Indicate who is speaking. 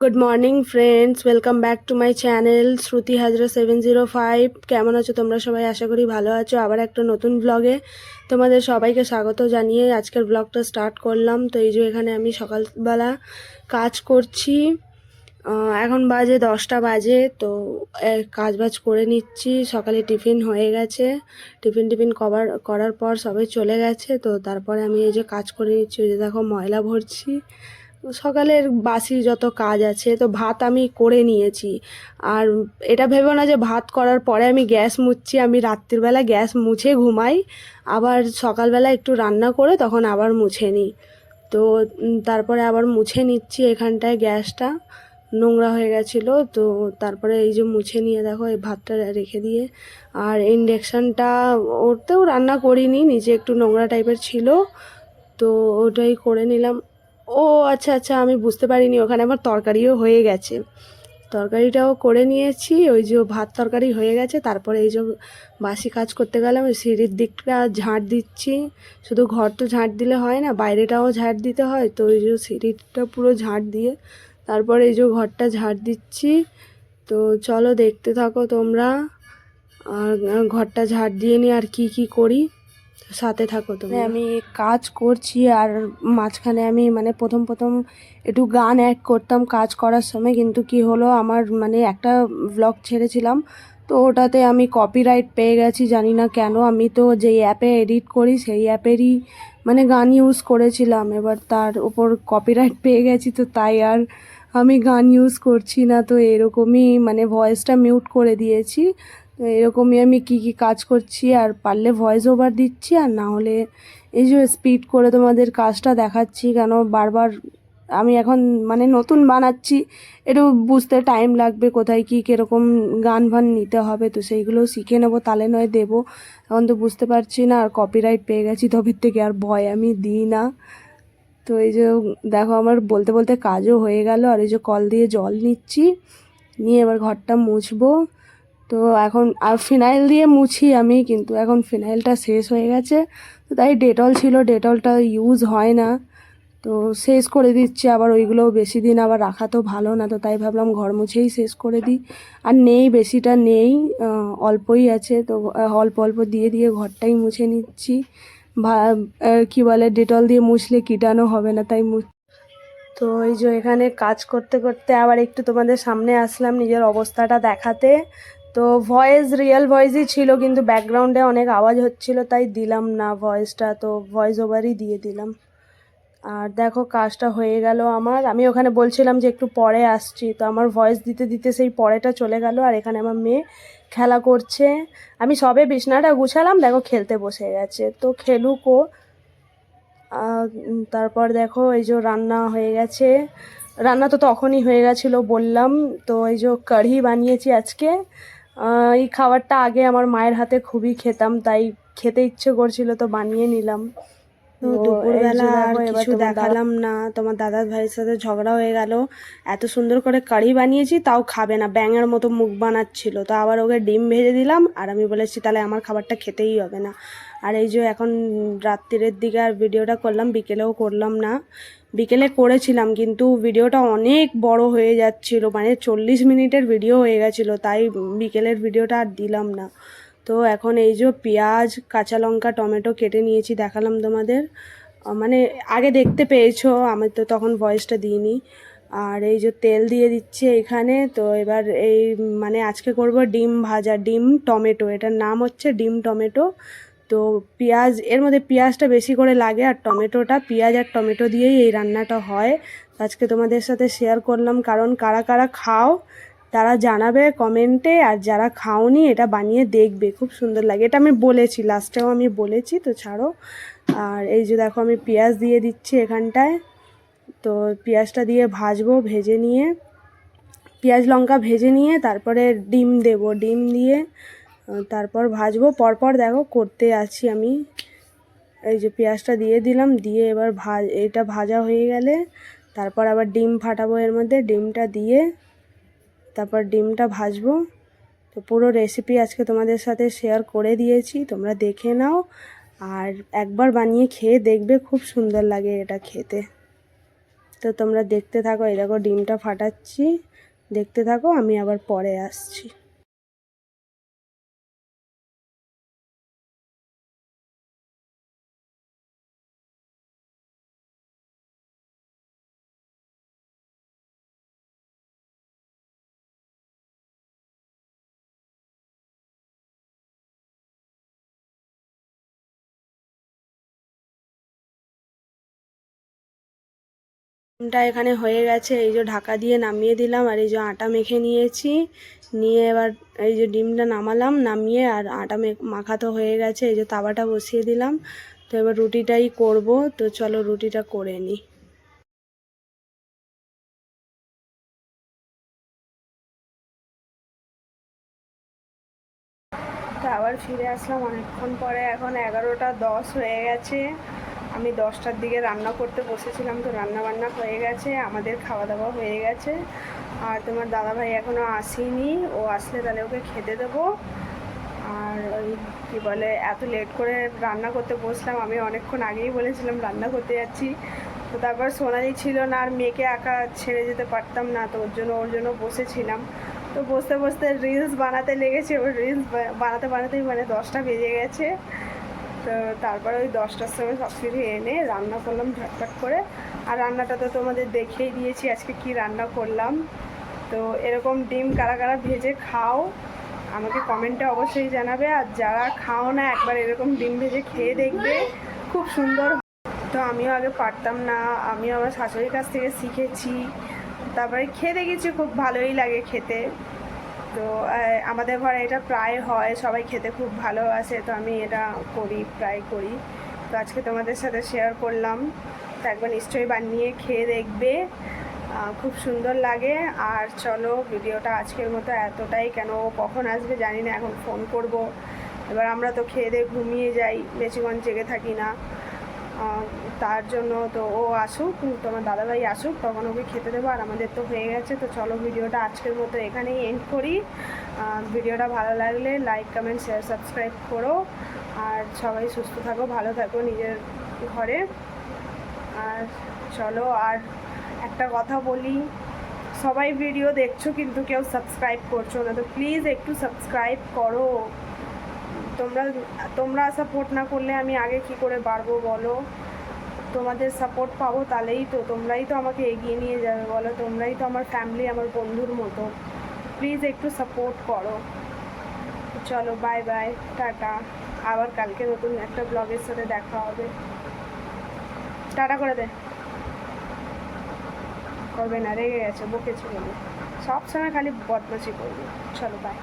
Speaker 1: Good morning friends, welcome back to my channel Shruti Hazra 705। কেমন আছো তোমরা সবাই? আশা করি ভালো আছো। আবার একটা নতুন ব্লগে তোমাদের সবাইকে স্বাগত জানিয়ে আজকের ব্লগটা স্টার্ট করলাম। তো এই যে এখানে আমি সকালবেলা কাজ করছি। এখন বাজে 10টা বাজে। তো কাজবাজ করে নিচ্ছি। সকালে টিফিন হয়ে গেছে। টিফিন করার পর সবাই চলে গেছে। তো তারপরে আমি এই যে কাজ করে নিচ্ছি। ওই যে দেখো ময়লা ভরছি। সকালের বাসি যত কাজ আছে, তো ভাত আমি করে নিয়েছি। আর এটা ভেবো না যে ভাত করার পরে আমি গ্যাস মুছছি। আমি রাত্রিবেলা গ্যাস মুছে ঘুমাই, আবার সকালবেলা একটু রান্না করে তখন আবার মুছে নিই। তো তারপরে আবার মুছে নিচ্ছি। এখানটায় গ্যাসটা নোংরা হয়ে গেছিলো, তো তারপরে এই যে মুছে নিয়ে দেখো এই ভাতটা রেখে দিয়ে। আর ইন্ডাকশানটা, ওতেও রান্না করিনি, নিচে একটু নোংরা টাইপের ছিল, তো ওটাই করে নিলাম। ও আচ্ছা আচ্ছা, আমি বুঝতে পারিনি ওখানে আমার তরকারিও হয়ে গেছে। তরকারিটাও করে নিয়েছি। ওই যে ভাত তরকারি হয়ে গেছে। তারপরে এই যে বাসি কাজ করতে গেলাম, ওই সিঁড়ির দিকটা ঝাঁট দিচ্ছি। শুধু ঘর তো ঝাঁট দিলে হয় না, বাইরেটাও ঝাঁট দিতে হয়। তো ওই যে সিঁড়িটা পুরো ঝাঁট দিয়ে তারপরে এই যে ঘরটা ঝাঁট দিচ্ছি। তো চলো দেখতে থাকো তোমরা। আর ঘরটা ঝাঁট দিয়ে নিয়ে আর কি করি, সাথে থাকো তোমরা। আমি কাজ করছি আর মাঝখানে আমি প্রথম একটু গান অ্যাড করতাম কাজ করার সময়, কিন্তু কি হলো, আমার একটা ব্লগ ছেড়েছিলাম, তো ওটাতে আমি কপিরাইট পেয়ে গেছি। জানি না কেন। আমি তো যেই অ্যাপে এডিট করি সেই অ্যাপেরই গান ইউজ করেছিলাম। এবার তার উপর কপিরাইট পেয়ে গেছি, তো তাই আর আমি গান ইউজ করছি না। তো এরকমই ভয়েসটা মিউট করে দিয়েছি। তো এরকমই আমি কি কাজ করছি, আর পারলে ভয়েস ওভার দিচ্ছি, আর না হলে এই যে স্পিড করে তোমাদের কাজটা দেখাচ্ছি। কেন বারবার আমি এখন নতুন বানাচ্ছি, একটু বুঝতে টাইম লাগবে, কোথায় কি কীরকম গান ভান নিতে হবে, তো সেইগুলো শিখে নেবো, তাহলে নয় দেবো। এখন তো বুঝতে পারছি না, আর কপিরাইট পেয়ে গেছি তবে থেকে আর ভয় আমি দিই না। তো এই যে দেখো আমার বলতে বলতে কাজও হয়ে গেল। আর এই যে কল দিয়ে জল নিচ্ছি, নিয়ে এবার ঘরটা মুছবো। তো এখন আর ফিনাইল দিয়ে মুছি আমি, কিন্তু এখন ফিনাইলটা শেষ হয়ে গেছে। তো তাই ডেটল ছিল, ডেটলটা ইউজ হয় না, তো শেষ করে দিচ্ছি। আবার ওইগুলোও বেশি দিন আবার রাখা তো ভালো না, তো তাই ভাবলাম ঘর মুছেই শেষ করে দিই। আর নেই, বেশিটা নেই, অল্পই আছে। তো অল্প অল্প দিয়ে দিয়ে ঘরটাই মুছে নিচ্ছি। কী বলে, ডেটল দিয়ে মুছলে কীটাণু হবে না, তাই তো এই যে এখানে কাজ করতে করতে আবার একটু তোমাদের সামনে আসলাম নিজের অবস্থাটা দেখাতে। তো রিয়েল ভয়েসই ছিল, কিন্তু ব্যাকগ্রাউন্ডে অনেক আওয়াজ হচ্ছিল, তাই দিলাম না ভয়েসটা, তো ভয়েস ওভারই দিয়ে দিলাম। আর দেখো কাজটা হয়ে গেল আমার। আমি ওখানে বলছিলাম যে একটু পরে আসছি, তো আমার ভয়েস দিতে দিতে সেই পরেটা চলে গেল। আর এখানে আমার মেয়ে খেলা করছে। আমি সবে বিছনাটা গুছালাম, দেখো খেলতে বসে গেছে, তো খেলুকও। তারপর দেখো এই যে রান্না হয়ে গেছে। রান্না তো তখনই হয়ে গেছিলো বললাম। তো এই যে কাঢ়ি বানিয়েছি আজকে। এই খাবারটা আগে আমার মায়ের হাতে খুবই খেতাম, তাই খেতে ইচ্ছে করছিল, তো বানিয়ে নিলাম। তো দুপুরবেলা আর কিছু দেখালাম না, তোমার দাদার ভাইয়ের সাথে ঝগড়া হয়ে গেল। এত সুন্দর করে কারি বানিয়েছি, তাও খাবে না, ব্যাঙের মতো মুখ বানাচ্ছিল। তো আবার ওকে ডিম ভেজে দিলাম, আর আমি বলেছি তাহলে আমার খাবারটা খেতেই হবে না। আর এই যে এখন রাত্রিরের দিকে আর ভিডিওটা করলাম, বিকেলেও করলাম না। বিকেলে করেছিলাম, কিন্তু ভিডিওটা অনেক বড় হয়ে যাচ্ছিল, 40 মিনিটের ভিডিও হয়ে গেছিলো, তাই বিকেলের ভিডিওটা আর দিলাম না। তো এখন এই যে পেঁয়াজ, কাঁচা লঙ্কা, টমেটো কেটে নিয়েছি, দেখালাম তোমাদের। আগে দেখতে পেয়েছো, আমি তো তখন ভয়েসটা দিইনি। আর এই যে তেল দিয়ে দিচ্ছি এখানে। তো এবার এই আজকে করব ডিম ভাজা, ডিম টমেটো, এটার নাম হচ্ছে ডিম টমেটো। তো পেঁয়াজ, এর মধ্যে পেঁয়াজটা বেশি করে লাগে, আর টমেটোটা, পেঁয়াজ আর টমেটো দিয়েই এই রান্নাটা হয়। আজকে তোমাদের সাথে শেয়ার করলাম, কারণ কারা কারা খাও তারা জানাবে কমেন্টে, আর যারা খাওনি এটা বানিয়ে দেখবে, খুব সুন্দর লাগে। এটা আমি বলেছি, লাস্টেও আমি বলেছি, তো ছাড়ো। আর এই যে দেখো আমি পেঁয়াজ দিয়ে দিচ্ছি এখানটায়। তো পেঁয়াজটা দিয়ে ভাজবো, ভেজে নিয়ে, পেঁয়াজ লঙ্কা ভেজে নিয়ে তারপরে ডিম দেব, ডিম দিয়ে তারপর ভাজবো। পরপর দেখো করতে আছি আমি। এই যে পেঁয়াজটা দিয়ে দিলাম, দিয়ে এবার এটা ভাজা হয়ে গেলে তারপর আবার ডিম ফাটাবো এর মধ্যে, ডিমটা দিয়ে তারপর ডিমটা ভাজবো। তো পুরো রেসিপি আজকে তোমাদের সাথে শেয়ার করে দিয়েছি, তোমরা দেখে নাও। আর একবার বানিয়ে খেয়ে দেখবে, খুব সুন্দর লাগে এটা খেতে। তো তোমরা দেখতে থাকো। এই দেখো ডিমটা ফাটাচ্ছি, দেখতে থাকো, আমি আবার পরে আসছি। ডিমটা এখানে হয়ে গেছে, এই যে ঢাকা দিয়ে নামিয়ে দিলাম, আর এই যে আটা মেখে নিয়েছি, নিয়ে এবার এই যে ডিমটা নামালাম, নামিয়ে আর আটা মাখা তো হয়ে গেছে, এই যে তাওয়াটা বসিয়ে দিলাম। তো এবার রুটিটাই করব, তো চলো রুটিটা করে নিই। তো আবার ফিরে আসলাম অনেকক্ষণ পরে, এখন 11টা 10 হয়ে গেছে। আমি 10টার দিকে রান্না করতে বসেছিলাম, তো রান্না বান্না হয়ে গেছে, আমাদের খাওয়া দাওয়া হয়ে গেছে। আর তোমার দাদাভাই এখনও আসেনি, ও আসলে তাহলে ওকে খেতে দেবো। আর ওই কী বলে, এত লেট করে রান্না করতে বসলাম, আমি অনেকক্ষণ আগেই বলেছিলাম রান্না করতে যাচ্ছি। তো তারপর সোনালি ছিল না, আর মেয়েকে একা ছেড়ে যেতে পারতাম না, তো ওর জন্য বসেছিলাম। তো বসতে বসতে রিলস বানাতে লেগেছে, ওই রিলস বানাতে বানাতেই মানে 10টা বেজে গেছে। তো তারপরে ওই 10টার সময় সব কিছু এনে রান্না করলাম ঝটপট করে। আর রান্নাটা তো তোমাদের দেখেই দিয়েছি আজকে কি রান্না করলাম। তো এরকম ডিম কারা কারা ভেজে খাও আমাকে কমেন্টে অবশ্যই জানাবে, আর যারা খাও না একবার এরকম ডিম ভেজে খেয়ে দেখবে, খুব সুন্দর। তো আমিও আগে পারতাম না, আমিও আমার শাশুড়ির কাছ থেকে শিখেছি, তারপরে খেয়ে দেখেছি, খুব ভালোই লাগে খেতে। তো আমাদের ঘরে এটা প্রায় হয়, সবাই খেতে খুব ভালোবাসে, তো আমি এটা করি, প্রায় করি। তো আজকে তোমাদের সাথে শেয়ার করলাম, তো একবার নিশ্চয়ই বানিয়ে খেয়ে দেখবে, খুব সুন্দর লাগে। আর চলো ভিডিওটা আজকের মতো এতটাই, কেন কখন আসবে জানি না, এখন ফোন করব। এবার আমরা তো খেয়ে দিয়ে ঘুমিয়ে যাই, বেশিক্ষণ জেগে থাকি না, তার জন্য তো ও আসুক, তোমার দাদাভাই আসুক, তখন ওকে খেতে দেবো। আর আমাদের তো হয়ে গেছে। তো চলো ভিডিওটা আজকের মতো এখানেই এন্ড করি। ভিডিওটা ভালো লাগলে লাইক, কমেন্ট, শেয়ার, সাবস্ক্রাইব করো। আর সবাই সুস্থ থাকো, ভালো থাকো নিজের ঘরে। আর চলো, আর একটা কথা বলি, সবাই ভিডিও দেখছো কিন্তু কেউ সাবস্ক্রাইব করছো না, তো প্লিজ একটু সাবস্ক্রাইব করো। তোমরা সাপোর্ট না করলে আমি আগে কি করে বাড়বো বলো? তোমাদের সাপোর্ট পাবো, তাহলেই তো, তোমরাই তো আমাকে এগিয়ে নিয়ে যাবে বলো, তোমরাই তো আমার ফ্যামিলি, আমার বন্ধুর মতো। প্লিজ একটু সাপোর্ট করো। চলো বাই বাই, টাটা। আবার কালকে নতুন একটা ব্লগের সাথে দেখা হবে। টাটা করে দে। করবে না, রেগে গেছে, বকেছি বলে, সব সময় খালি বদমাশি করবে। চলো বাই।